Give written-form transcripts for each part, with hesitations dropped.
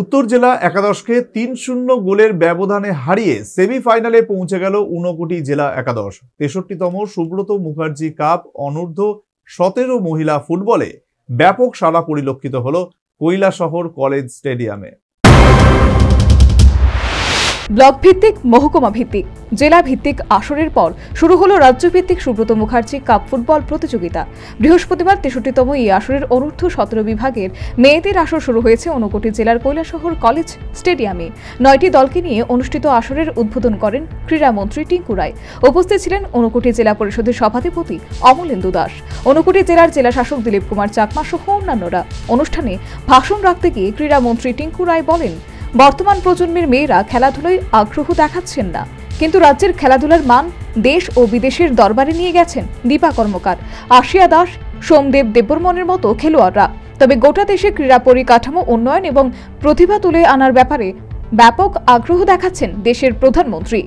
উত্তর জেলা একাদশকে ৩-০ গোলের ব্যবধানে হারিয়ে সেমিফাইনালে পৌঁছে গেল ঊনকোটি জেলা একাদশ। ৬৩তম সুব্রত মুখার্জি কাপ অনূর্ধ্ব-১৭ মহিলা ফুটবলে ব্যাপক সাড়া পরিলক্ষিত হল কৈলাসহর কলেজ স্টেডিয়ামে। ব্লক ভিত্তিক, মহকুমা ভিত্তিক, জেলা ভিত্তিক আসরের পর শুরু হলো রাজ্যভিত্তিক সুব্রত মুখার্জি কাপ ফুটবল প্রতিযোগিতা। বৃহস্পতিবার ৬৩তম এই আসরের অনূর্ধ্ব-১৭ বিভাগের মেয়েদের আসর শুরু হয়েছে ঊনকোটি জেলার কৈলাসহর কলেজ স্টেডিয়ামে। ৯টি দলকে নিয়ে অনুষ্ঠিত আসরের উদ্বোধন করেন ক্রীড়ামন্ত্রী টিঙ্কু রায়। উপস্থিত ছিলেন ঊনকোটি জেলা পরিষদের সভাধিপতি অমলেন্দু দাস, ঊনকোটি জেলার জেলাশাসক দিলীপ কুমার চাকমা সহ অন্যান্যরা। অনুষ্ঠানে ভাষণ রাখতে গিয়ে ক্রীড়ামন্ত্রী টিঙ্কু রায় বলেন, বর্তমান প্রজন্মের মেয়েরা খেলাধুলায় আগ্রহ দেখাচ্ছেন না, কিন্তু রাজ্যের খেলাধুলার মান দেশ ও বিদেশের দরবারে নিয়ে গেছেন দীপা কর্মকার, আশিয়া দাস, সোমদেব দেববর্মনের মতো খেলোয়াড়রা। তবে গোটা দেশে ক্রীড়া পরিকাঠামো উন্নয়ন এবং প্রতিভা তুলে আনার ব্যাপারে ব্যাপক আগ্রহ দেখাচ্ছেন দেশের প্রধানমন্ত্রী।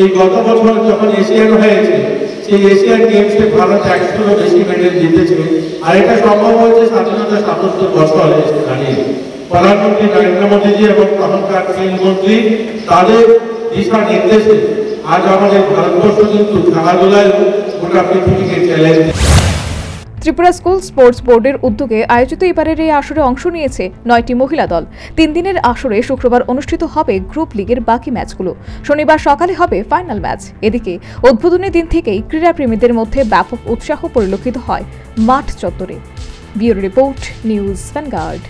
এই গত বছর যখন এশিয়ান হয়েছে, সেই এশিয়ান গেমসে ভারত ১০০ বেশি মেডেল জিতেছে, আর এটা সম্ভব হয়েছে স্বাধীনতা ৭৭ বছর এসে দাঁড়িয়ে। প্রধানমন্ত্রী নরেন্দ্র মোদীজি এবং তখনকার কেন্দ্রমন্ত্রী তাদের দিশা নির্দেশে আজ আমাদের ভারতবর্ষ কিন্তু খেলাধুলায় গোটা পৃথিবীকে চ্যালেঞ্জ। ত্রিপুরা স্কুল স্পোর্টস বোর্ডের উদ্যোগে আয়োজিত এবারের এই আসরে অংশ নিয়েছে ৯টি মহিলা দল। ৩ দিনের আসরে শুক্রবার অনুষ্ঠিত হবে গ্রুপ লিগের বাকি ম্যাচগুলো। শনিবার সকালে হবে ফাইনাল ম্যাচ। এদিকে উদ্বোধনী দিন থেকেই ক্রীড়াপ্রেমীদের মধ্যে ব্যাপক উৎসাহ পরিলক্ষিত হয় মাঠ চত্বরে। Bureau report, news vanguard.